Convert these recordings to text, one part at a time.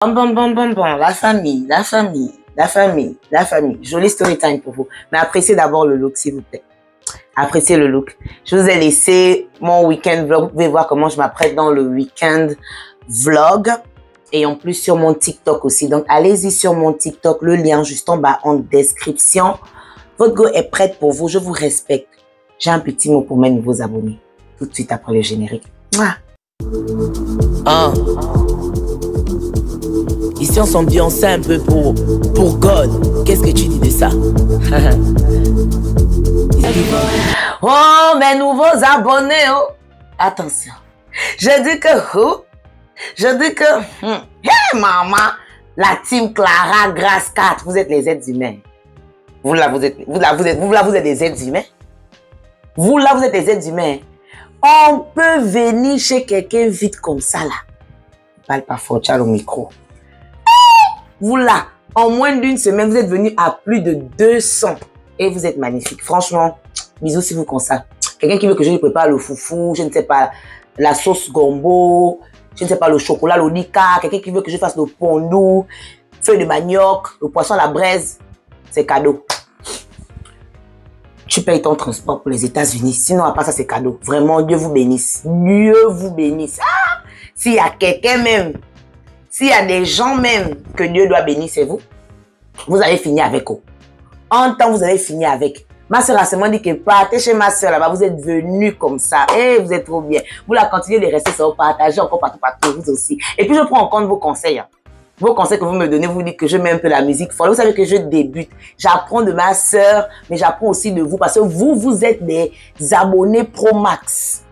Bon, la famille, la famille, la famille, la famille. Jolie story time pour vous. Mais appréciez d'abord le look, s'il vous plaît. Appréciez le look. Je vous ai laissé mon week-end vlog. Vous pouvez voir comment je m'apprête dans le week-end vlog. Et en plus sur mon TikTok aussi. Donc, allez-y sur mon TikTok. Le lien juste en bas en description. Votre go est prête pour vous. Je vous respecte. J'ai un petit mot pour mes nouveaux abonnés. Tout de suite après le générique. Mouah. Ici on s'ambiance un peu pour God. Qu'est-ce que tu dis de ça? Oh, mes nouveaux abonnés, oh. Attention. Je dis que, hey maman, la team Clara Grâce 4, vous êtes les êtres humains. Vous là, vous êtes des êtres humains. Vous là, vous êtes des êtres humains. On peut venir chez quelqu'un vite comme ça là. Parle pas fort, tu as le micro. Vous là, en moins d'une semaine, vous êtes venu à plus de 200 et vous êtes magnifique. Franchement, bisous si vous consacrez. Quelqu'un qui veut que je lui prépare le foufou, je ne sais pas, la sauce gombo, je ne sais pas, le chocolat, l'onika, quelqu'un qui veut que je fasse le pondou, feuille de manioc, le poisson à la braise, c'est cadeau. Tu payes ton transport pour les États-Unis. Sinon, à part ça, c'est cadeau. Vraiment, Dieu vous bénisse. Dieu vous bénisse. Ah! S'il y a quelqu'un même, s'il y a des gens même que Dieu doit bénir, c'est vous. Vous allez finir avec eux. En temps, vous allez finir avec. Ma soeur a seulement dit que partez chez ma soeur là-bas. Vous êtes venus comme ça. Et vous êtes trop bien. Vous la continuez de rester sur partager encore partout, vous aussi. Et puis, je prends en compte vos conseils. Hein. Vos conseils que vous me donnez, vous dites que je mets un peu la musique folle. Vous savez que je débute. J'apprends de ma soeur, mais j'apprends aussi de vous parce que vous êtes des abonnés Pro Max.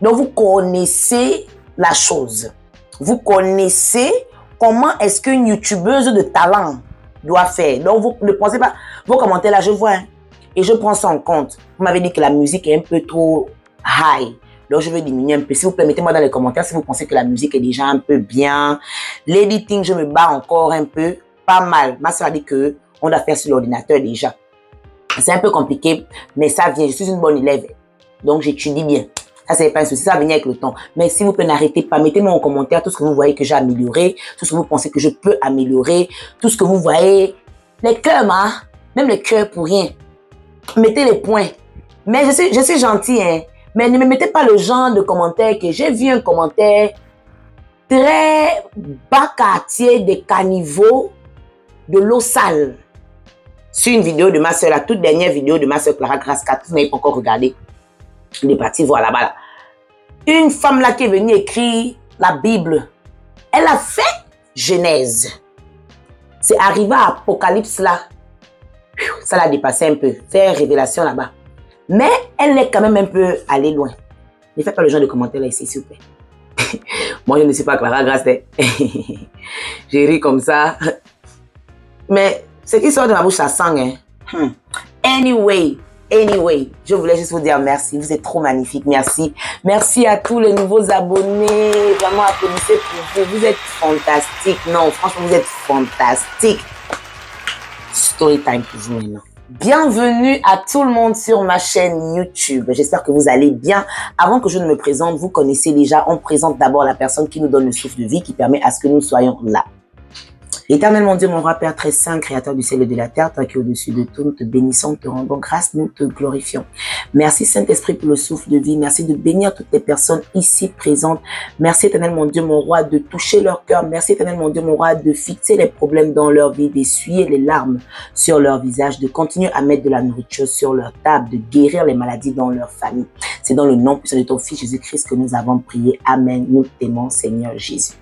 Donc, vous connaissez la chose. Vous connaissez comment est-ce qu'une youtubeuse de talent doit faire. Donc, vous ne pensez pas. Vos commentaires là, je vois. Hein, et je prends ça en compte. Vous m'avez dit que la musique est un peu trop high. Donc, je vais diminuer un peu. S'il vous plaît, mettez-moi dans les commentaires si vous pensez que la musique est déjà un peu bien. L'editing, je me bats encore un peu. Pas mal. Ma soeur a dit qu'on doit faire sur l'ordinateur déjà. C'est un peu compliqué, mais ça vient. Je suis une bonne élève. Donc, j'étudie bien. Ça, c'est pas un souci. Ça va venir avec le temps. Mais s'il vous plaît, n'arrêtez pas. Mettez-moi en commentaire tout ce que vous voyez que j'ai amélioré. Tout ce que vous pensez que je peux améliorer. Tout ce que vous voyez. Les cœurs, même les cœurs pour rien. Mettez les points. Mais je suis gentil, hein. Mais ne me mettez pas le genre de commentaire que j'ai vu un commentaire très bas quartier des caniveaux de l'eau sale. Sur une vidéo de ma soeur, la toute dernière vidéo de ma soeur Clara Grâce 4, vous n'avez pas encore regardé. Il est parti voir là-bas. Là. Une femme là qui est venue écrire la Bible. Elle a fait Genèse. C'est arrivé à Apocalypse là. Ça l'a dépassé un peu. Faire révélation là-bas. Mais elle est quand même un peu allée loin. Ne faites pas le genre de commentaires là ici, s'il vous plaît. Moi, je ne suis pas Clara Grâce. J'ai ri comme ça. Mais ce qui sort de ma bouche, ça sent. Hein. Anyway, je voulais juste vous dire merci. Vous êtes trop magnifiques. Merci. Merci à tous les nouveaux abonnés. Vraiment, applaudissez pour vous. Vous êtes fantastiques. Non, franchement, vous êtes fantastiques. Story time pour vous maintenant. Bienvenue à tout le monde sur ma chaîne YouTube. J'espère que vous allez bien. Avant que je ne me présente, vous connaissez déjà, on présente d'abord la personne qui nous donne le souffle de vie, qui permet à ce que nous soyons là. Éternel mon Dieu, mon roi Père très saint, créateur du ciel et de la terre, toi qui es au-dessus de tout, nous te bénissons, te rendons grâce, nous te glorifions. Merci Saint-Esprit pour le souffle de vie. Merci de bénir toutes les personnes ici présentes. Merci Éternel mon Dieu, mon roi, de toucher leur cœur. Merci Éternel mon Dieu, mon roi, de fixer les problèmes dans leur vie, d'essuyer les larmes sur leur visage, de continuer à mettre de la nourriture sur leur table, de guérir les maladies dans leur famille. C'est dans le nom puissant de ton Fils Jésus-Christ que nous avons prié. Amen. Nous t'aimons, Seigneur Jésus.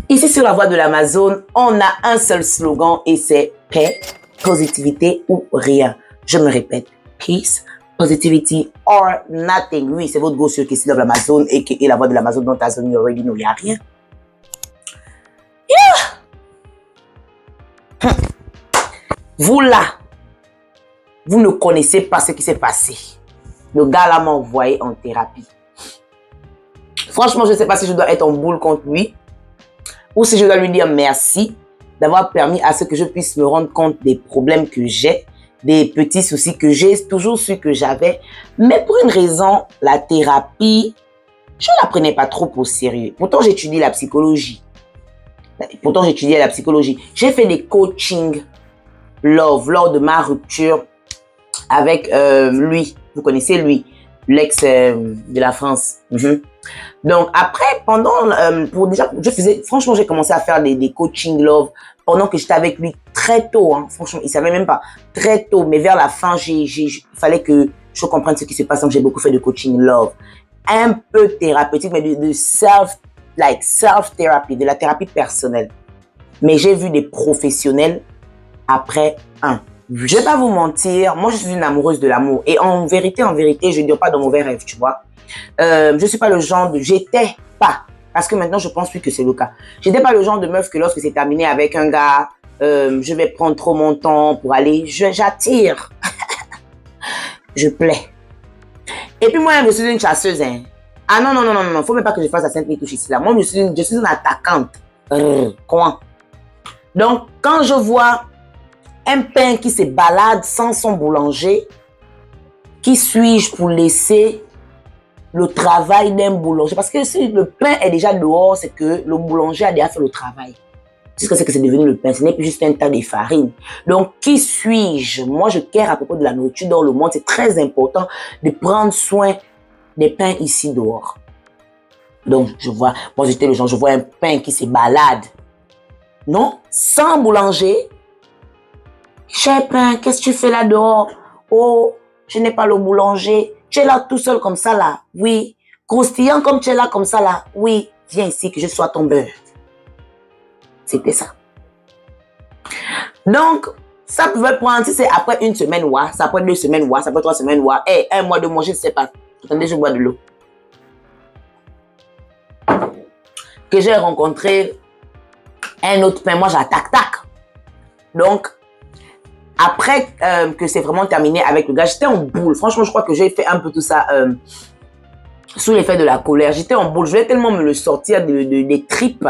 Ici sur la voie de l'Amazon, on a un seul slogan et c'est paix, positivité ou rien. Je me répète, peace, positivity or nothing. Oui, c'est votre go sur qui est ici dans l'Amazon et qui est la voie de l'Amazon dans ta zone, you already know, il n'y a rien. Yeah. Vous là, vous ne connaissez pas ce qui s'est passé. Le gars là m'a envoyé en thérapie. Franchement, je ne sais pas si je dois être en boule contre lui. Ou si je dois lui dire merci d'avoir permis à ce que je puisse me rendre compte des problèmes que j'ai, des petits soucis que j'ai, toujours su que j'avais. Mais pour une raison, la thérapie, je ne la prenais pas trop au sérieux. Pourtant, j'étudie la psychologie. Pourtant, j'étudiais la psychologie. J'ai fait des coachings love lors de ma rupture avec lui. Vous connaissez lui, l'ex de la France. Donc après, pendant, franchement, j'ai commencé à faire des coaching love pendant que j'étais avec lui très tôt. Hein. Franchement, il savait même pas, très tôt. Mais vers la fin, il fallait que je comprenne ce qui se passe. Donc j'ai beaucoup fait de coaching love. Un peu thérapeutique, mais de self-thérapie, de la thérapie personnelle. Mais j'ai vu des professionnels après un. Je vais pas vous mentir, moi je suis une amoureuse de l'amour. Et en vérité, je ne dors pas dans mauvais rêve, tu vois. Je suis pas le genre de... J'étais pas. Parce que maintenant, je pense plus que c'est le cas. J'étais pas le genre de meuf que lorsque c'est terminé avec un gars, je vais prendre trop mon temps pour aller... J'attire. Je plais. Et puis moi, je suis une chasseuse. Hein. Ah non, faut même pas que je fasse la sainte touche ici. Là. Moi, je suis une attaquante. Quoi? Donc, quand je vois un pain qui se balade sans son boulanger, qui suis-je pour laisser le travail d'un boulanger? Parce que si le pain est déjà dehors, c'est que le boulanger a déjà fait le travail. C'est ce que c'est devenu le pain. Ce n'est plus juste un tas de farine. Donc, qui suis-je? Moi, je care à propos de la nourriture dans le monde. C'est très important de prendre soin des pains ici dehors. Donc, moi j'étais le genre, je vois un pain qui se balade. Non, sans boulanger. Cher pain, qu'est-ce que tu fais là dehors? Oh, je n'ai pas le boulanger. Tu es là tout seul comme ça là? Oui. Croustillant comme tu es là comme ça là? Oui. Viens ici que je sois ton beurre. C'était ça. Donc, ça pouvait prendre, si c'est après une semaine, ouais, ça peut être 2 semaines, ouais, ça peut être 3 semaines, ouais, et 1 mois, 2 mois, je ne sais pas. Attendez, je bois de l'eau. Que j'ai rencontré un autre pain, moi j'attaque, tac. Donc, après que c'est vraiment terminé avec le gars, j'étais en boule. Franchement, je crois que j'ai fait un peu tout ça sous l'effet de la colère. J'étais en boule. Je voulais tellement me le sortir des tripes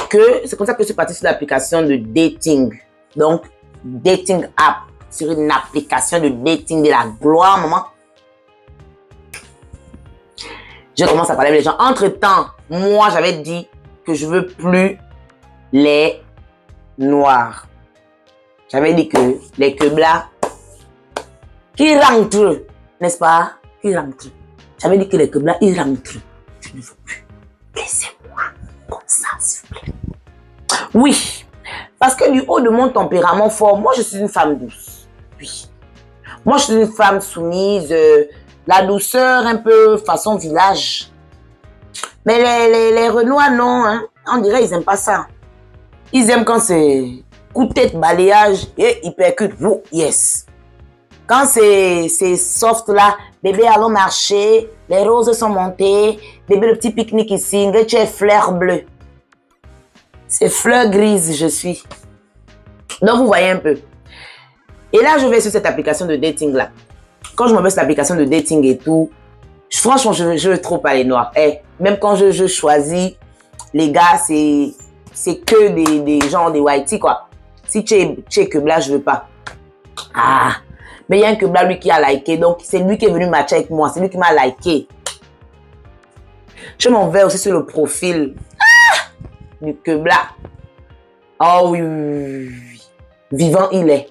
que c'est comme ça que je suis partie sur l'application de dating. Donc, dating app. Sur une application de dating de la gloire, maman. Je commence à parler avec les gens. Entre-temps, moi, j'avais dit que je veux plus les noirs. J'avais dit que les Kebla qui rentrent, n'est-ce pas? Qui rentrent. J'avais dit que les Kebla, ils rentrent. Je ne veux plus. Laissez-moi comme ça, s'il vous plaît. Oui. Parce que du haut de mon tempérament fort, moi, je suis une femme douce. Oui. Moi, je suis une femme soumise. La douceur, un peu façon village. Mais les Renois, non. Hein. On dirait ils n'aiment pas ça. Ils aiment quand c'est coup de tête, balayage et hypercute. Oh, yes. Quand c'est soft là, bébé allons marcher, les roses sont montées, bébé le petit pique-nique ici, tu es fleur bleue. C'est fleur grise, je suis. Donc vous voyez un peu. Et là, je vais sur cette application de dating là. Quand je me mets sur l'application de dating et tout, franchement, je veux trop pas les noirs. Eh, même quand je choisis, les gars, c'est que des gens, des whitey, quoi. Si tu es Kebla, je veux pas. Ah, mais il y a un Kebla, lui, qui a liké. Donc, c'est lui qui est venu matcher avec moi. C'est lui qui m'a liké. Je m'en vais aussi sur le profil du Kebla. Oh oui, oui, oui. Vivant, il est.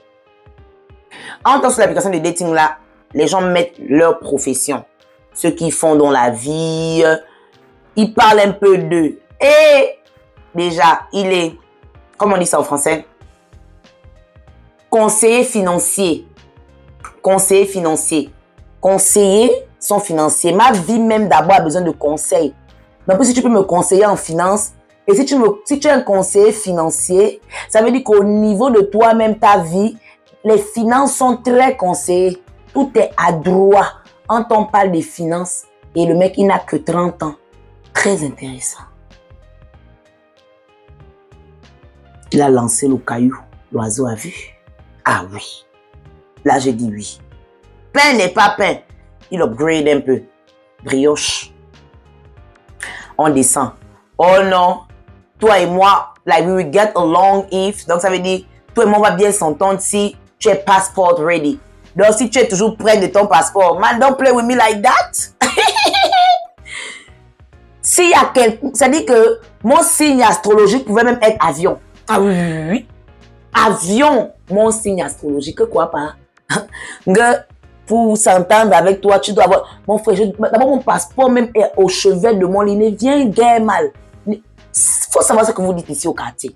En tant que sur l'application de dating, là, les gens mettent leur profession. Ce qu'ils font dans la vie. Ils parlent un peu d'eux. Et déjà, il est, comment on dit ça en français? Conseiller financier. Conseiller financier. Conseiller son financier. Ma vie même d'abord a besoin de conseils. Mais après, si tu peux me conseiller en finance, et si tu es un conseiller financier, ça veut dire qu'au niveau de toi-même, ta vie, les finances sont très conseillées. Tout est à droit. Quand on parle des finances, et le mec, il n'a que 30 ans. Très intéressant. Il a lancé le caillou. L'oiseau a vu. Ah oui. Là, je dis oui. Pain n'est pas pain. Il upgrade un peu. Brioche. On descend. Oh non. Toi et moi, like we will get along if. Donc, ça veut dire, toi et moi, on va bien s'entendre si tu es passport ready. Donc, si tu es toujours près de ton passeport, man, don't play with me like that. S'il y a quelqu'un, ça dit que mon signe astrologique pouvait même être avion. Ah oui, oui, oui. Avion, mon signe astrologique, quoi pas? Pour s'entendre avec toi, tu dois avoir... Mon frère, d'abord mon passeport même est au chevet de mon lit. Viens, guère mal. Il faut savoir ce que vous dites ici au quartier.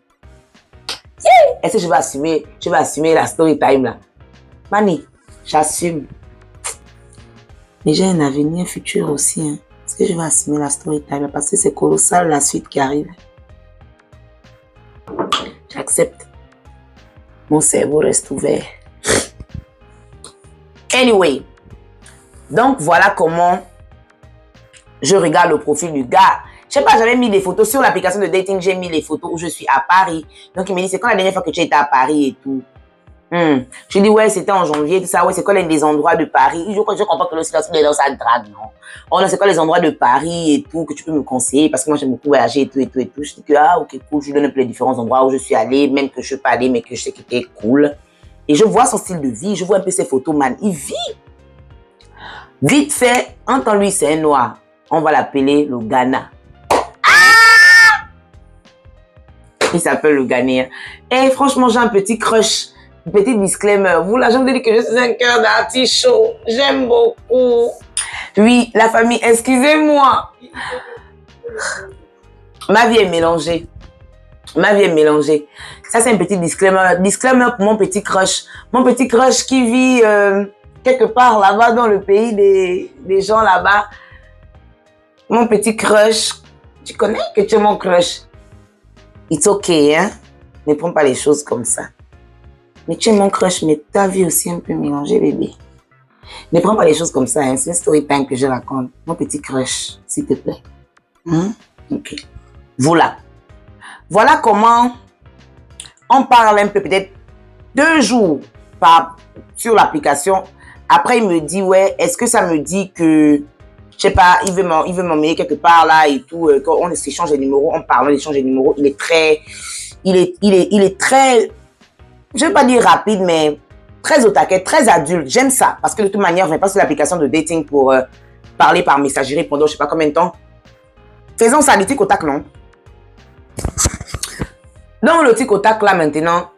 Yeah. Est-ce que je vais assumer la story time là? Mani, j'assume. Mais j'ai un avenir futur aussi. Hein. Est-ce que je vais assumer la story time? Parce que c'est colossal la suite qui arrive. J'accepte. Mon cerveau reste ouvert. Anyway. Donc, voilà comment je regarde le profil du gars. Je sais pas, j'avais mis des photos sur l'application de dating. J'ai mis les photos où je suis à Paris. Donc, il me dit, c'est quand la dernière fois que tu étais à Paris et tout? Je dis, ouais, c'était en janvier, tout ça. Ouais, c'est quoi les endroits de Paris? Je comprends que le silence est dans sa drague, non? Oh non, c'est quoi les endroits de Paris et tout que tu peux me conseiller? Parce que moi, j'aime beaucoup voyager et tout, et tout, et tout. Je dis que, ah, ok, cool. Je lui donne un peu les différents endroits où je suis allée, même que je ne suis pas allée, mais que je sais qu'il était cool. Et je vois son style de vie, je vois un peu ses photos, man. Il vit. Vite fait, entends-lui, c'est un noir. On va l'appeler le Ghana. Ah! Il s'appelle le Ghanéen. Et franchement, j'ai un petit crush. Petit disclaimer, vous là, je vous dis que je suis un cœur d'artichaut. J'aime beaucoup. Oui, la famille, excusez-moi. Ma vie est mélangée. Ma vie est mélangée. Ça, c'est un petit disclaimer. Disclaimer pour mon petit crush. Mon petit crush qui vit quelque part là-bas dans le pays des gens là-bas. Mon petit crush. Tu connais que tu es mon crush? It's okay, hein? Ne prends pas les choses comme ça. Mais tu es mon crush, mais ta vie aussi un peu mélangée, bébé. Ne prends pas les choses comme ça, hein. C'est une story time que je raconte. Mon petit crush, s'il te plaît. Ok. Voilà. Voilà comment on parle un peu, peut-être 2 jours sur l'application. Après, il me dit, ouais, est-ce que ça me dit que, je sais pas, il veut m'emmener quelque part là et tout. Quand on s'échange les numéros, on parle, on échange les numéros. Il est très, je ne vais pas dire rapide, mais très au taquet, très adulte. J'aime ça. Parce que de toute manière, je ne vais pas sur l'application de dating pour parler par messagerie pendant je ne sais pas combien de temps. Faisons ça du tic au tac, non? Dans le tic au tac, là, maintenant,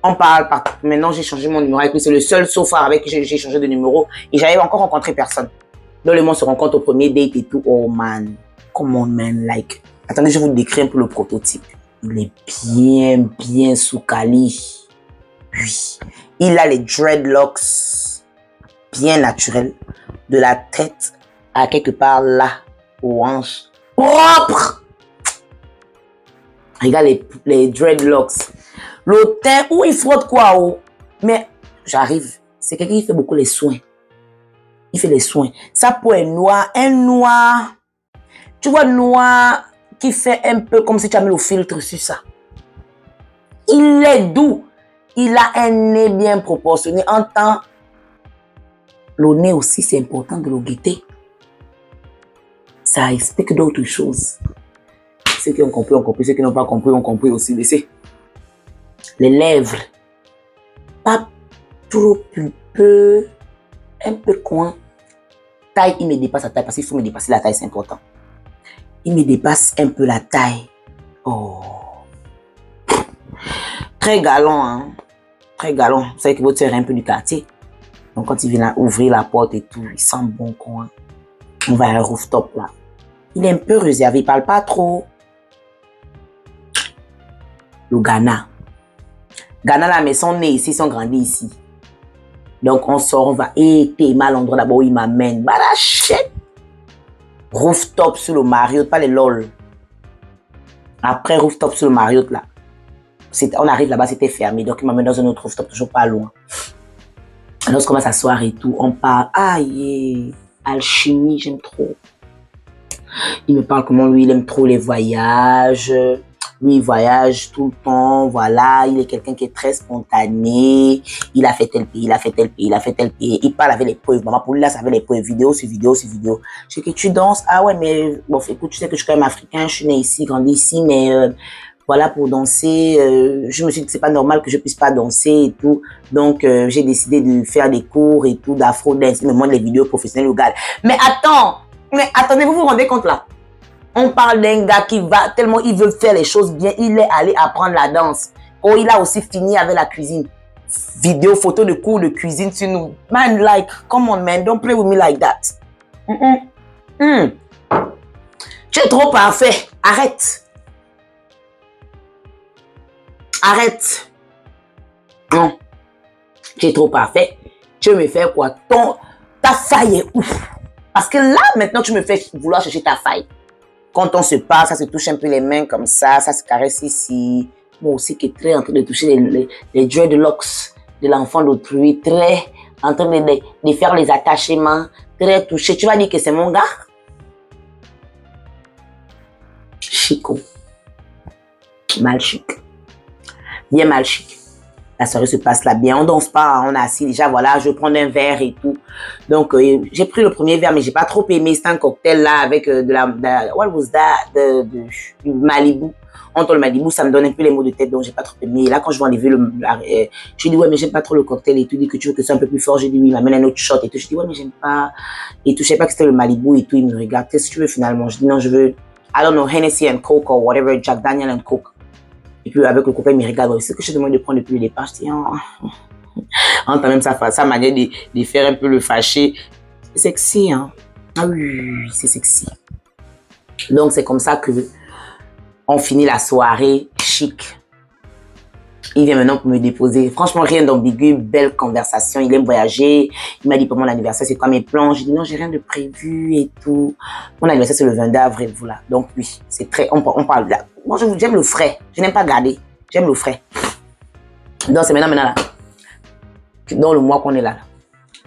on parle par... Maintenant, j'ai changé mon numéro avec lui. C'est le seul sauf avec qui j'ai changé de numéro. Et j'avais encore rencontré personne. Dans le monde, on se rencontre au premier date et tout. Oh, man. Come on, man. Like... Attendez, je vous décris un peu le prototype. Il est bien sous Cali. Oui, il a les dreadlocks bien naturels, de la tête à quelque part là, aux hanches, propre. Regarde les dreadlocks. Le teint, où il frotte quoi, oh? Mais j'arrive, c'est quelqu'un qui fait beaucoup les soins. Il fait les soins. Sa peau est noire, un noir, tu vois, noir qui fait un peu comme si tu as mis le filtre sur ça. Il est doux. Il a un nez bien proportionné. En temps, le nez aussi, c'est important de le guetter. Ça explique d'autres choses. Ceux qui ont compris, ont compris. Ceux qui n'ont pas compris, ont compris aussi. Laissez. Les lèvres. Pas trop pulpeux. Un peu coin. Taille, il me dépasse la taille. Parce qu'il faut me dépasser la taille, c'est important. Il me dépasse un peu la taille. Oh. Très galant, hein. Très galant. Vous savez qu'il veut tirer un peu du quartier. Donc, quand il vient ouvrir la porte et tout, il sent bon coin. On va à un rooftop là. Il est un peu réservé, il parle pas trop. Le Ghana. Ghana là, mais ils sont nés ici, ils sont grandis ici. Donc, on sort, on va. Et t'es mal l'endroit là-bas où il m'amène. Bah la chèque. Rooftop sur le Marriott, pas les LOL. Après, rooftop sur le Marriott là. On arrive là-bas, c'était fermé. Donc, il m'amène dans un autre rooftop, toujours pas loin. Alors, on commence à s'asseoir et tout. On parle. Aïe, alchimie, j'aime trop. Il me parle comment lui, il aime trop les voyages. Lui, il voyage tout le temps. Voilà, il est quelqu'un qui est très spontané. Il a fait tel pays, il a fait tel pays, il a fait tel pays. Il parle avec les preuves. Maman, pour lui, là, ça avait les preuves. Vidéo sur vidéo sur vidéo. Je dis que tu danses. Ah ouais, mais bon, écoute, tu sais que je suis quand même africain. Je suis né ici, grandi ici, mais... voilà, pour danser, je me suis dit que c'est pas normal que je puisse pas danser et tout. Donc, j'ai décidé de faire des cours et tout, d'afro-dance, mais moi, les vidéos professionnelles au gars. Mais attendez, vous vous rendez compte là? On parle d'un gars qui va, tellement il veut faire les choses bien, il est allé apprendre la danse. Oh, il a aussi fini avec la cuisine. Vidéo, photo de cours de cuisine sur nous. Man, like, come on, man, don't play with me like that. Tu es trop parfait. Arrête. Arrête. Non. Tu es trop parfait. Tu veux me faire quoi? Ta faille est ouf. Parce que là, maintenant, tu me fais vouloir chercher ta faille. Quand on se parle, ça se touche un peu les mains comme ça se caresse ici. Moi aussi qui est très en train de toucher les dreadlocks de l'enfant d'autrui, très en train de faire les attachements, très touché. Tu vas dire que c'est mon gars? Chico. Mal chic. Bien mal chic. La soirée se passe là bien. On danse pas, on est assis déjà. Voilà, je prends un verre et tout. Donc, j'ai pris le premier verre, mais j'ai pas trop aimé. C'était un cocktail là avec what was that? Du Malibu. Entre le Malibu, ça me donne un peu les maux de tête, donc j'ai pas trop aimé. Et là, quand je vais enlever je dis ouais, mais j'aime pas trop le cocktail et tout. Il dit que tu veux que ce soit un peu plus fort. J'ai dit oui, il m'amène un autre shot et tout. Je dis ouais, mais j'aime pas. Et tout, je sais pas que c'était le Malibu et tout. Il me regarde. Qu'est-ce que tu veux finalement? Je dis non, je veux, I don't know, Hennessy and Coke or whatever, Jack Daniel and Coke. Et puis avec le copain, il me regarde. C'est ce que je te demande de prendre depuis le départ. Je dis, oh. Entend même sa manière de faire un peu le fâché. C'est sexy, hein. Ah oui, c'est sexy. Donc c'est comme ça que on finit la soirée chic. Il vient maintenant pour me déposer. Franchement, rien d'ambigu, belle conversation. Il aime voyager. Il m'a dit pour mon anniversaire, c'est quoi mes plans? J'ai dit non, j'ai rien de prévu et tout. Mon anniversaire, c'est le 22 avril, voilà. Donc oui, c'est très, on parle de là. Moi, j'aime le frais. Je n'aime pas garder. J'aime le frais. Donc c'est maintenant là. Dans le mois qu'on est là.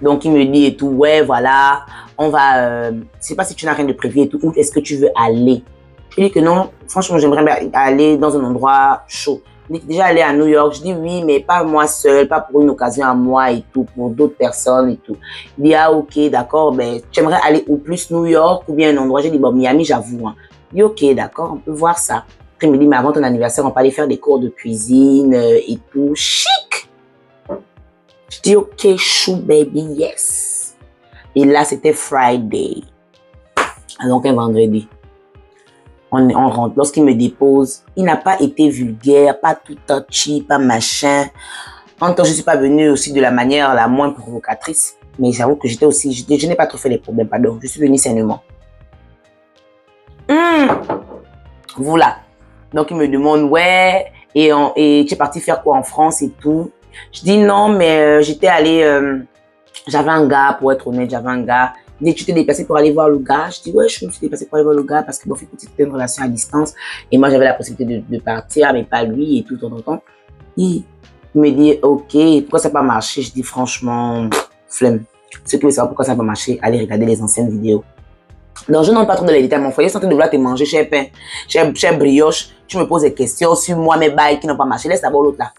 Donc il me dit et tout, ouais, voilà, on va, je sais pas si tu n'as rien de prévu et tout, où est-ce que tu veux aller? Je lui dis que non, franchement, j'aimerais bien aller dans un endroit chaud. Il dit déjà aller à New York. Je dis oui, mais pas moi seul, pas pour une occasion à moi et tout, pour d'autres personnes et tout. Il dit ah ok, d'accord, ben tu aimerais aller au plus New York ou bien un endroit? J'ai dit bon, Miami, j'avoue. Hein. Il dit ok, d'accord, on peut voir ça. Après il me dit mais avant ton anniversaire, on peut aller faire des cours de cuisine et tout. Chic! Je dis ok, chou baby, yes. Et là c'était Friday, donc un vendredi. On rentre. Lorsqu'il me dépose, il n'a pas été vulgaire, pas tout touchy, pas machin. En même temps, je ne suis pas venue aussi de la manière la moins provocatrice. Mais j'avoue que j'étais aussi, je n'ai pas trop fait les problèmes, pardon. Je suis venue sainement. Voilà. Donc, il me demande, ouais, et tu es parti faire quoi en France et tout. Je dis non, mais j'étais allée, j'avais un gars, pour être honnête, j'avais un gars. Il dit, tu t'es déplacé pour aller voir le gars? Je dis, ouais, je me suis déplacé pour aller voir le gars parce que bon, c'était une relation à distance. Et moi, j'avais la possibilité de partir, mais pas lui et tout, temps. Il me dit, ok, pourquoi ça n'a pas marché? Je dis, franchement, flemme. Ceux qui veulent savoir pourquoi ça n'a pas marché, allez regarder les anciennes vidéos. Donc, je n'entre pas trop dans les détails. Mon foyer est en train de vouloir te manger, cher pain, cher brioche. Tu me poses des questions sur moi, mes bails qui n'ont pas marché. Laisse d'abord l'autre là.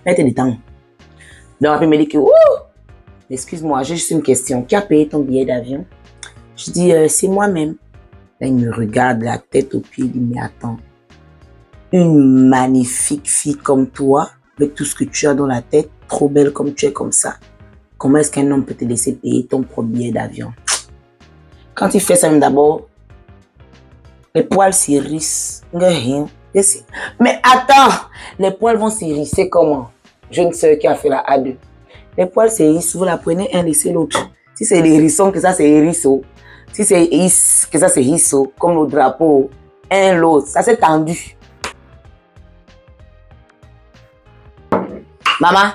Mets des temps. Donc, après, il me dit que, ouh! Excuse-moi, j'ai juste une question. Qui a payé ton billet d'avion? Je dis, c'est moi-même. Là, il me regarde la tête aux pieds. Il dit, mais attends, une magnifique fille comme toi, avec tout ce que tu as dans la tête, trop belle comme tu es comme ça, comment est-ce qu'un homme peut te laisser payer ton propre billet d'avion? Quand il fait ça, d'abord, les poils s'hérissent. Mais attends, les poils vont s'hérisser comment? Je ne sais qui a fait la A2. Les poils, c'est hérissent. Vous la prenez un, laissez l'autre. Si c'est les hérissons, que ça, c'est hérisseau. Si c'est hérisses, que ça, c'est hérisseau. Comme le drapeau. Un, l'autre. Ça, c'est tendu. Maman,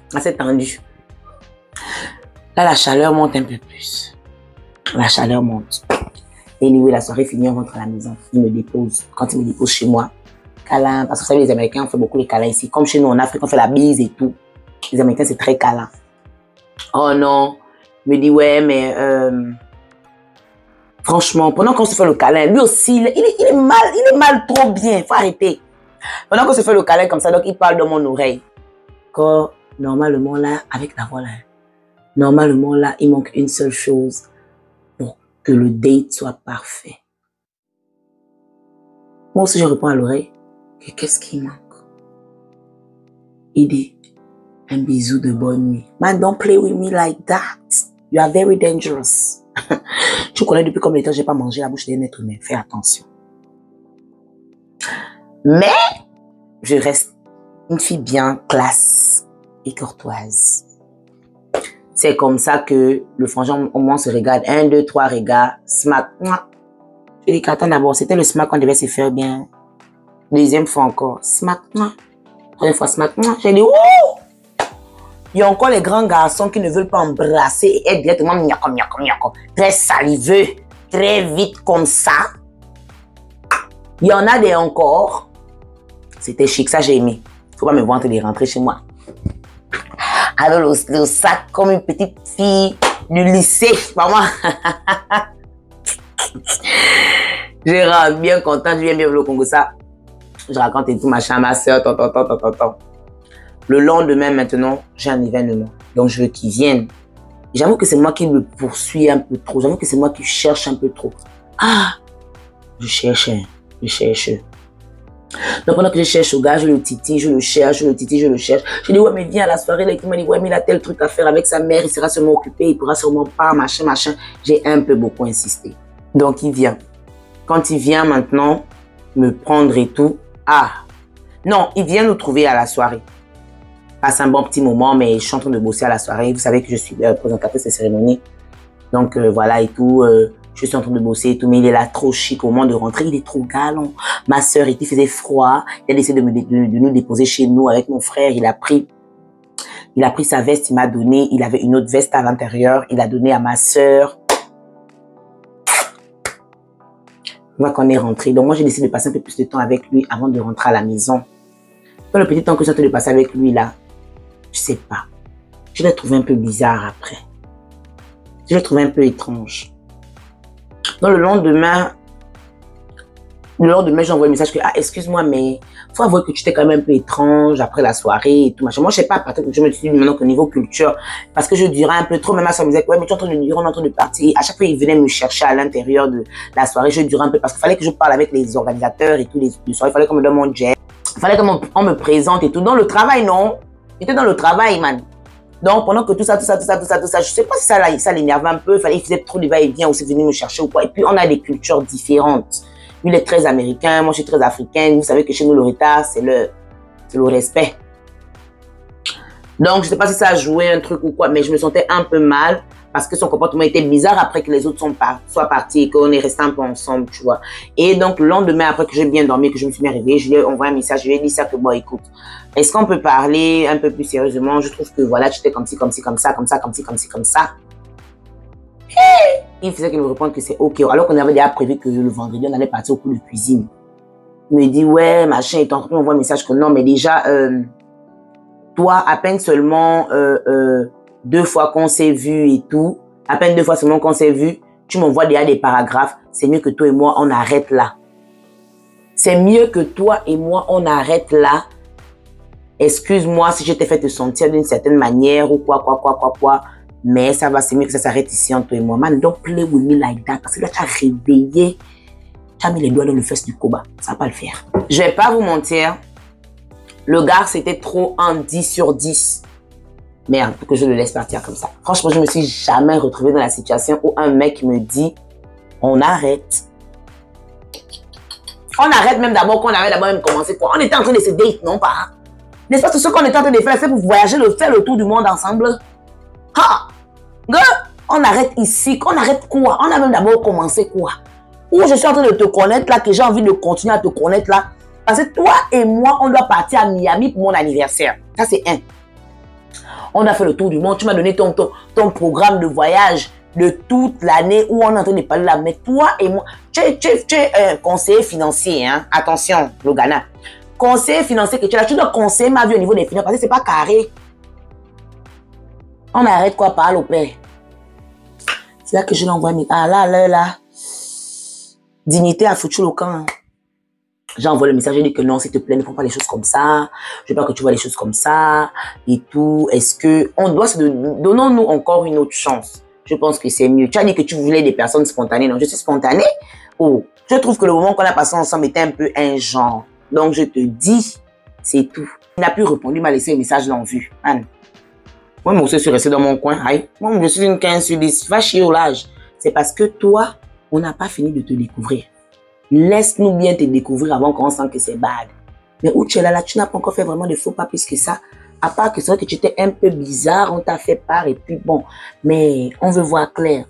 ça, c'est tendu. Là, la chaleur monte un peu plus. La chaleur monte. Et anyway, la soirée finie, on rentre à la maison. Il me dépose. Quand il me dépose chez moi, câlin. Parce que vous savez, les Américains, on fait beaucoup les câlins ici. Comme chez nous, en Afrique, on fait la bise et tout. Les Américains, c'est très câlin. Oh non. Il me dit, ouais, mais franchement, pendant qu'on se fait le câlin, lui aussi, il est mal trop bien. Faut arrêter. Pendant qu'on se fait le câlin comme ça, donc il parle dans mon oreille. Quand, normalement, là, avec la voix là, normalement, là, il manque une seule chose pour que le date soit parfait. Moi aussi, je réponds à l'oreille. Qu'est-ce qui manque? Il dit, un bisou de bonne nuit. Man, don't play with me like that. You are very dangerous. Tu connais depuis combien de temps j'ai pas mangé la bouche d'un être humain. Fais attention. Mais, je reste une fille bien classe et courtoise. C'est comme ça que le frangin, au moins, se regarde. 1, 2, 3 regards. Smack. Je dis qu'attends d'abord, c'était le smack qu'on devait se faire bien. Deuxième fois encore. Smack. Troisième fois, smack. J'ai dit, ouh! Il y a encore les grands garçons qui ne veulent pas embrasser et être directement très saliveux, très vite comme ça. Il y en a des encore. C'était chic, ça j'ai aimé. Faut pas me voir en train de rentrer chez moi. Alors le sac comme une petite fille du lycée. Maman. Je rentre bien contente, je viens bien au Congo ça. Je raconte et tout machin à ma soeur, Le lendemain, maintenant, j'ai un événement. Donc, je veux qu'il vienne. J'avoue que c'est moi qui le poursuis un peu trop. J'avoue que c'est moi qui cherche un peu trop. Ah! Je cherche. Donc, pendant que je cherche au gars, je le titille, je le cherche. Je dis, ouais, mais viens à la soirée. Là, il m'a dit, ouais, mais il a tel truc à faire avec sa mère. Il sera sûrement occupé. Il pourra sûrement pas, machin. J'ai un peu beaucoup insisté. Donc, il vient. Quand il vient maintenant me prendre et tout, ah! Non, il vient nous trouver à la soirée. Passe un bon petit moment, mais je suis en train de bosser à la soirée. Vous savez que je suis présentatrice de cérémonie. Donc, voilà et tout. Je suis en train de bosser et tout, mais il est là trop chic au moment de rentrer. Il est trop galant. Ma soeur, il faisait froid. Il a décidé de nous déposer chez nous avec mon frère. Il a pris sa veste, il m'a donné. Il avait une autre veste à l'intérieur. Il a donné à ma soeur. Moi, quand on est rentré, donc moi, j'ai décidé de passer un peu plus de temps avec lui avant de rentrer à la maison. Dans le petit temps que je suis en train de passer avec lui, là, je sais pas. Je l'ai trouvé un peu bizarre après. Je l'ai trouvé un peu étrange. Donc, le lendemain, j'ai envoyé un message que, ah, excuse-moi, mais faut avouer que tu t'es quand même un peu étrange après la soirée et tout, machin. Moi, je sais pas, parce que je me suis dit maintenant qu'au niveau culture, parce que je durais un peu trop, même ma soeur me disait, ouais, mais tu es en train de durer, on est en train de partir. À chaque fois, il venait me chercher à l'intérieur de la soirée, je durais un peu, parce qu'il fallait que je parle avec les organisateurs et tout, les soirées, il fallait qu'on me donne mon jet. Il fallait qu'on me présente et tout. Dans le travail, non. J'étais dans le travail, man. Donc, pendant que tout ça, je sais pas si ça l'énervait un peu. Il faisait trop de va-et-vient aussi venir me chercher ou quoi. Et puis, on a des cultures différentes. Lui, il est très américain. Moi, je suis très africaine. Vous savez que chez nous, le retard, c'est le respect. Donc, je sais pas si ça a joué un truc ou quoi, mais je me sentais un peu mal parce que son comportement était bizarre après que les autres soient partis et qu'on est resté un peu ensemble, tu vois. Et donc, le lendemain, après que j'ai bien dormi, que je me suis bien réveillée, je lui ai envoyé un message, je lui ai dit ça que, bon, écoute, est-ce qu'on peut parler un peu plus sérieusement? Je trouve que, voilà, tu étais comme ça. Et il faisait qu'il me réponde que c'est OK. Alors qu'on avait déjà prévu que le vendredi, on allait partir au cours de cuisine. Il me dit, ouais, machin, et tantôt, on m'envoie un message que non, mais déjà, toi, à peine seulement 2 fois qu'on s'est vu et tout, à peine 2 fois seulement qu'on s'est vu, tu m'envoies déjà des paragraphes, c'est mieux que toi et moi, on arrête là. C'est mieux que toi et moi, on arrête là. Excuse-moi si je t'ai fait te sentir d'une certaine manière ou quoi, mais ça va, c'est mieux que ça s'arrête ici entre toi et moi. Man, don't play with me like that, parce que là, tu as réveillé, tu as mis les doigts dans le fesse du Koba, ça va pas le faire. Je vais pas vous mentir, le gars, c'était trop un 10 sur 10. Merde, pour que je le laisse partir comme ça. Franchement, je me suis jamais retrouvée dans la situation où un mec me dit, on arrête. On arrête même d'abord qu'on avait d'abord même commencé quoi. On était en train de se date, non pas? N'est-ce pas ce qu'on était en train de faire, c'est pour voyager, faire le tour du monde ensemble? Ha! Gars, on arrête ici, on arrête quoi? On a même d'abord commencé quoi? Où je suis en train de te connaître là, que j'ai envie de continuer à te connaître là. Parce que toi et moi, on doit partir à Miami pour mon anniversaire. Ça, c'est un. On a fait le tour du monde. Tu m'as donné ton programme de voyage de toute l'année où on est en train de parler là. Mais toi et moi, tu es un conseiller financier. Hein? Attention, Logana. Conseiller financier que tu es là, tu dois conseiller ma vie au niveau des finances parce que c'est pas carré. On arrête quoi par au père. C'est là que je l'envoie. Ah là. Dignité a foutu le camp. J'envoie le message, je dis que non, s'il te plaît, ne prends pas les choses comme ça. Je veux pas que tu vois les choses comme ça et tout. Est-ce que on doit se donnons-nous encore une autre chance? Je pense que c'est mieux. Tu as dit que tu voulais des personnes spontanées. Non, je suis spontanée. Oh, je trouve que le moment qu'on a passé ensemble était un peu un genre. Donc, je te dis, c'est tout. Il n'a plus répondu, il m'a laissé un message dans vue. Anne. Moi, je suis resté dans mon coin. Aïe. Moi, je suis une 15 sur 10. Va chier au large. c'est parce que toi, on n'a pas fini de te découvrir. Laisse-nous bien te découvrir avant qu'on sente que c'est bad. Mais où tu es là, tu n'as pas encore fait vraiment de faux pas plus que ça. À part que c'est vrai que tu étais un peu bizarre, on t'a fait part et puis bon. Mais on veut voir clair.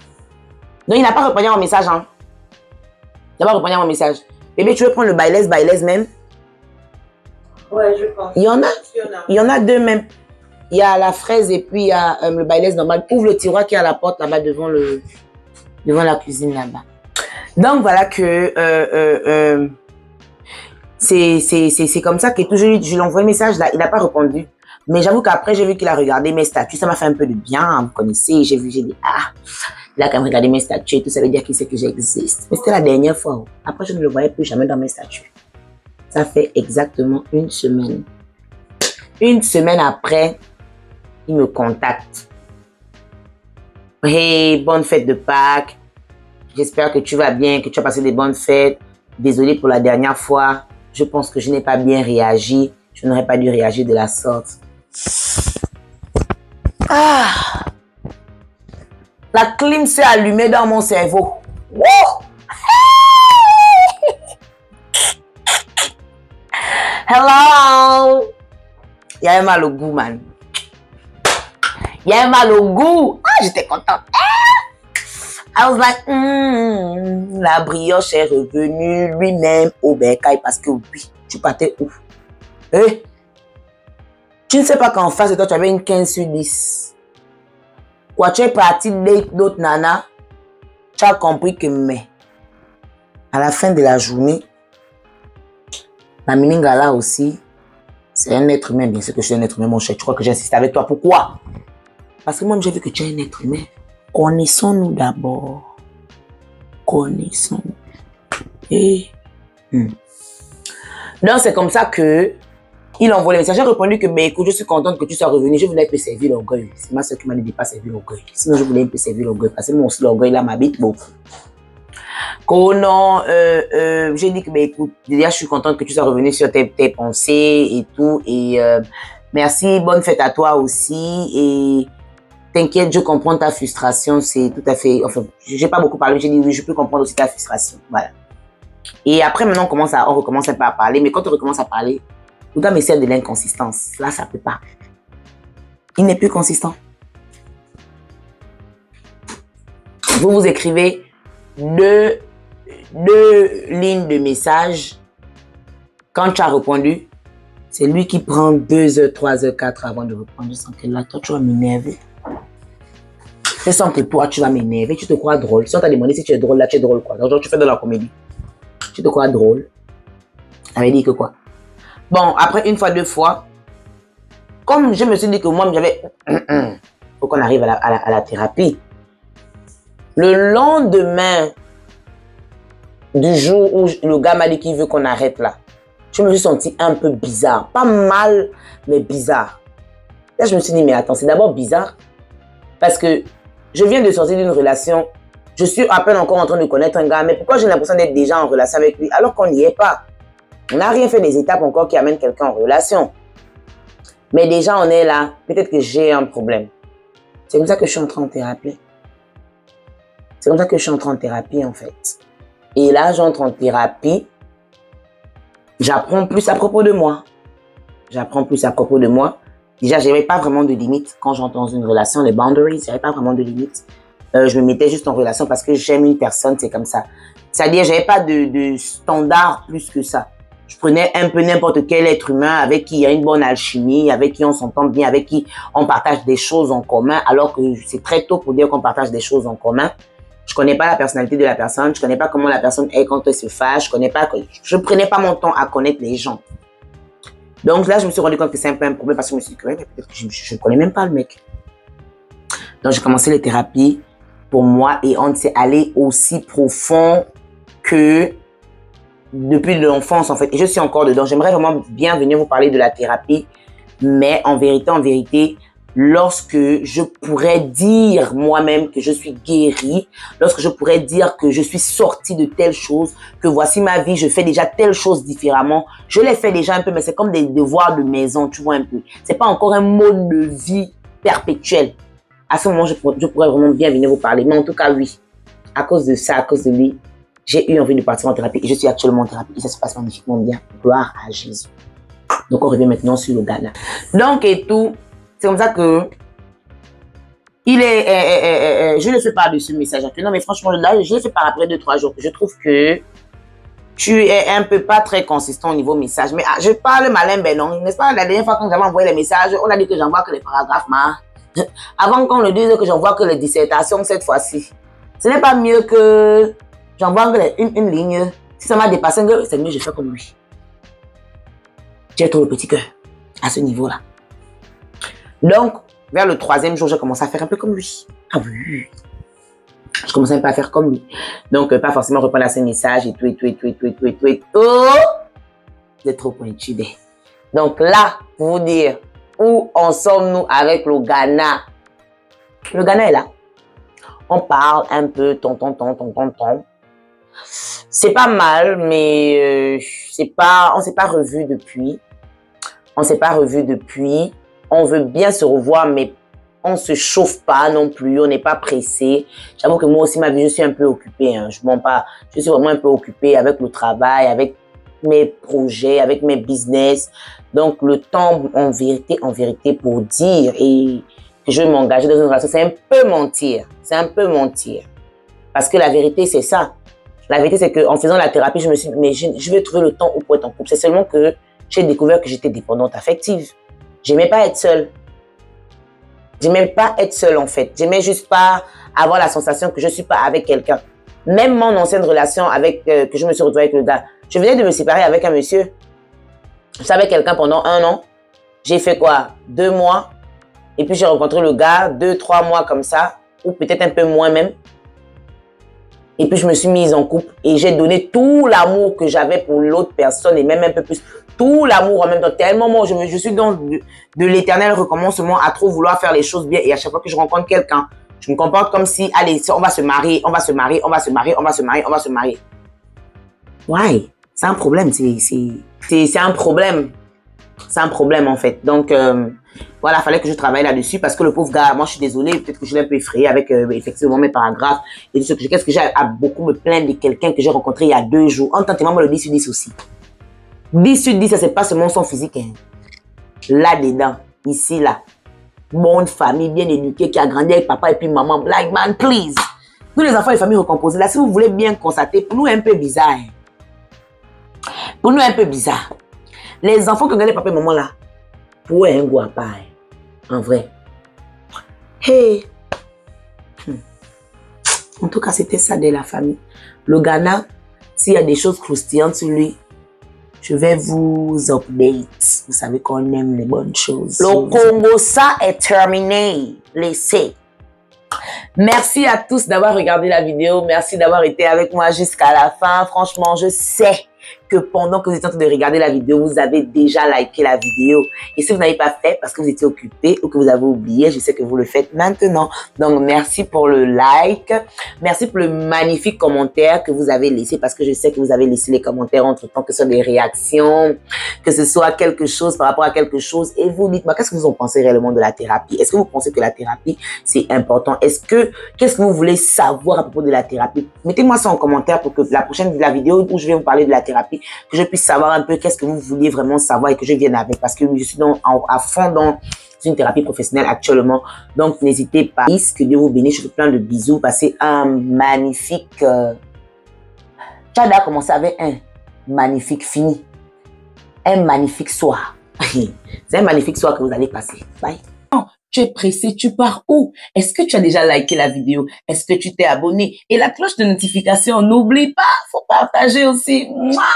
Donc, il n'a pas répondu à mon message, hein. Il n'a pas répondu à mon message. Bébé, tu veux prendre le bailez même? Ouais, je pense. Il y en a deux même. Il y a la fraise et puis il y a le bailez normal. Ouvre le tiroir qui est à la porte là-bas devant la cuisine là-bas. Donc, voilà que c'est comme ça que toujours, je lui ai envoyé un message là. Il n'a pas répondu. Mais j'avoue qu'après, j'ai vu qu'il a regardé mes statuts. Ça m'a fait un peu de bien. Vous connaissez, j'ai dit, ah, il a quand même regardé mes statuts et tout. Ça veut dire qu'il sait que j'existe. Mais c'était la dernière fois. Après, je ne le voyais plus jamais dans mes statuts. Ça fait exactement une semaine. Une semaine après, il me contacte. Hey, bonne fête de Pâques. J'espère que tu vas bien, que tu as passé des bonnes fêtes. Désolé pour la dernière fois. Je pense que je n'ai pas bien réagi. Je n'aurais pas dû réagir de la sorte. Ah! La clim s'est allumée dans mon cerveau. Wow! Hello! Il y avait mal au goût, man. Il y avait mal au goût. Ah, j'étais contente. I was like, la brioche est revenue lui-même au bercail parce que oui, tu partais où? Eh? Tu ne sais pas qu'en face de toi, tu avais une 15 sur 10. Quoi, tu es parti d'autres nanas, tu as compris que mais, à la fin de la journée, la Miningala aussi, c'est un être humain. Bien sûr que je suis un être humain, mon cher. Tu crois que j'insiste avec toi? Pourquoi? Parce que moi, j'ai vu que tu es un être humain. Connaissons-nous d'abord. Connaissons-nous. Et... Donc, c'est comme ça que il a envoyé le message. J'ai répondu que, mais écoute, je suis contente que tu sois revenu. Je voulais un peu servir l'orgueil. C'est ma soeur qui m'a dit de ne pas servir l'orgueil. Sinon, je voulais un peu servir l'orgueil. Parce que moi aussi, l'orgueil là m'habite beaucoup. Non, j'ai dit que, mais écoute, déjà, je suis contente que tu sois revenu sur tes pensées et tout. Et merci, bonne fête à toi aussi. Et t'inquiète, je comprends ta frustration. C'est tout à fait. Enfin, j'ai pas beaucoup parlé. J'ai dit oui, je peux comprendre aussi ta frustration. Voilà. Et après, maintenant, on recommence un peu à parler. Mais quand on recommence à parler, on doit me servir de l'inconsistance. Là, ça peut pas. Il n'est plus consistant. Vous écrivez deux lignes de message. Quand tu as répondu, c'est lui qui prend 2 heures, 3 heures, 4 heures avant de répondre. Je sens que là, toi, tu vas m'énerver. Je sens que toi, tu vas m'énerver. Tu te crois drôle. Si on t'a demandé si tu es drôle, là, tu es drôle quoi? Donc, tu fais de la comédie. Tu te crois drôle. Ça veut dire que quoi? Bon, après, une fois, 2 fois, comme je me suis dit que moi, j'avais... faut qu'on arrive à la thérapie. Le lendemain du jour où le gars m'a dit qu'il veut qu'on arrête là, je me suis senti un peu bizarre. Pas mal, mais bizarre. Là, je me suis dit, mais attends, c'est d'abord bizarre. Parce que je viens de sortir d'une relation. Je suis à peine encore en train de connaître un gars. Mais pourquoi j'ai l'impression d'être déjà en relation avec lui alors qu'on n'y est pas? On n'a rien fait des étapes encore qui amènent quelqu'un en relation. Mais déjà, on est là. Peut-être que j'ai un problème. C'est comme ça que je suis entré en thérapie. C'est comme ça que je suis entré en thérapie, en fait. Et là, j'entre en thérapie. J'apprends plus à propos de moi. J'apprends plus à propos de moi. Déjà, je n'avais pas vraiment de limites quand j'entre dans une relation. Les boundaries, je n'avais pas vraiment de limites. Je me mettais juste en relation parce que j'aime une personne, c'est comme ça. C'est-à-dire, je n'avais pas de standard plus que ça. Je prenais un peu n'importe quel être humain avec qui il y a une bonne alchimie, avec qui on s'entend bien, avec qui on partage des choses en commun, alors que c'est très tôt pour dire qu'on partage des choses en commun. Je connais pas la personnalité de la personne, je connais pas comment la personne est quand elle se fâche, je prenais pas mon temps à connaître les gens. Donc là, je me suis rendu compte que c'est un peu un problème parce que je me suis dit que ouais, peut-être que je ne connais même pas le mec. Donc j'ai commencé les thérapies pour moi et on s'est allé aussi profond que depuis l'enfance en fait. Et je suis encore dedans. J'aimerais vraiment bien venir vous parler de la thérapie, mais en vérité, lorsque je pourrais dire moi-même que je suis guérie, lorsque je pourrais dire que je suis sortie de telle chose, que voici ma vie, je fais déjà telle chose différemment. Je l'ai fait déjà un peu, mais c'est comme des devoirs de maison, tu vois un peu. C'est pas encore un mode de vie perpétuel. À ce moment, je pourrais vraiment bien venir vous parler. Mais en tout cas, oui. à cause de ça, à cause de lui, j'ai eu envie de partir en thérapie et je suis actuellement en thérapie et ça se passe magnifiquement bien. Gloire à Jésus. Donc, on revient maintenant sur le Ghana. Donc, et tout, c'est comme ça que il est, je le fais pas de ce message. Non, mais franchement, là, je le fais par après 2-3 jours. Je trouve que tu es un peu pas très consistant au niveau message. Mais je parle malin, ben non. N'est-ce pas, la dernière fois quand j'avais envoyé les messages, on a dit que j'envoie que les paragraphes, avant qu'on le dise que j'envoie que les dissertations cette fois-ci. Ce n'est pas mieux que j'envoie que une ligne. Si ça m'a dépassé, c'est mieux, je fais comme lui. J'ai trop le petit cœur à ce niveau-là. Donc, vers le 3e jour, j'ai commencé à faire un peu comme lui. Ah oui. Je commençais un peu à faire comme lui. Donc, pas forcément répondre à ses messages et tout. Vous êtes trop pointu. Donc là, pour vous dire où en sommes-nous avec le Ghana. Le Ghana est là. On parle un peu, ton. C'est pas mal, mais on s'est pas revu depuis. On veut bien se revoir, mais on se chauffe pas non plus. On n'est pas pressé. J'avoue que moi aussi, ma vie, je suis un peu occupée. Hein. Je mens pas. Je suis vraiment un peu occupée avec le travail, avec mes projets, avec mes business. Donc, le temps, en vérité, pour dire et que je vais m'engager dans une relation, c'est un peu mentir. C'est un peu mentir. Parce que la vérité, c'est ça. La vérité, c'est qu'en faisant la thérapie, je me suis dit, mais je vais trouver le temps pour être en couple. C'est seulement que j'ai découvert que j'étais dépendante affective. J'aimais pas être seule. J'aimais pas être seule, en fait. J'aimais juste pas avoir la sensation que je suis pas avec quelqu'un. Même mon ancienne relation que je me suis retrouvée avec le gars. Je venais de me séparer avec un monsieur. Je savais quelqu'un pendant 1 an. J'ai fait quoi? 2 mois. Et puis j'ai rencontré le gars 2-3 mois comme ça. Ou peut-être un peu moins même. Et puis je me suis mise en couple. Et j'ai donné tout l'amour que j'avais pour l'autre personne. Et même un peu plus. Tout l'amour en même temps. Tellement moi, je suis dans de l'éternel recommencement à trop vouloir faire les choses bien. Et à chaque fois que je rencontre quelqu'un, je me comporte comme si, allez, on va se marier, on va se marier, on va se marier, on va se marier, on va se marier. Ouais, c'est un problème. C'est un problème. C'est un problème en fait. Donc, voilà, il fallait que je travaille là-dessus parce que le pauvre gars, moi je suis désolée, peut-être que je l'ai un peu effrayé avec effectivement mes paragraphes et tout ce que je... Qu'est-ce que j'ai à beaucoup me plaindre de quelqu'un que j'ai rencontré il y a 2 jours. En tant que moi, le 10 sur 10 aussi. 10 sur 10, ça c'est pas seulement son physique. Hein. Là-dedans, ici, là. Bonne famille, bien éduquée, qui a grandi avec papa et puis maman. Like, man, please. Nous les enfants et familles recomposées, là, si vous voulez bien constater, pour nous, un peu bizarre. Hein. Pour nous, un peu bizarre. Les enfants qui regardent papa et maman là, pour eux, un goût à part. En vrai. Hey. En tout cas, c'était ça de la famille. Le Ghana, s'il y a des choses croustillantes sur lui, je vais vous update. Vous savez qu'on aime les bonnes choses. Le Congo, ça est terminé. Laissez. Merci à tous d'avoir regardé la vidéo. Merci d'avoir été avec moi jusqu'à la fin. Franchement, je sais que pendant que vous étiez en train de regarder la vidéo, vous avez déjà liké la vidéo. Et si vous n'avez pas fait parce que vous étiez occupé ou que vous avez oublié, je sais que vous le faites maintenant. Donc, merci pour le like. Merci pour le magnifique commentaire que vous avez laissé parce que je sais que vous avez laissé les commentaires entre-temps, que ce soit des réactions, que ce soit quelque chose par rapport à quelque chose. Et vous dites-moi, qu'est-ce que vous en pensez réellement de la thérapie? Est-ce que vous pensez que la thérapie, c'est important? Qu'est-ce que vous voulez savoir à propos de la thérapie? Mettez-moi ça en commentaire pour que la prochaine vidéo où je vais vous parler de la thérapie, que je puisse savoir un peu qu'est-ce que vous vouliez vraiment savoir et que je vienne avec parce que je suis à fond dans une thérapie professionnelle actuellement. Donc, n'hésitez pas. Que Dieu vous bénisse. Je vous fais plein de bisous. Passez un magnifique... Tchada a commencé avec un magnifique fini. Un magnifique soir. C'est un magnifique soir que vous allez passer. Bye. Tu es pressé, tu pars où? Est-ce que tu as déjà liké la vidéo? Est-ce que tu t'es abonné? Et la cloche de notification, n'oublie pas, faut partager aussi. Mouah!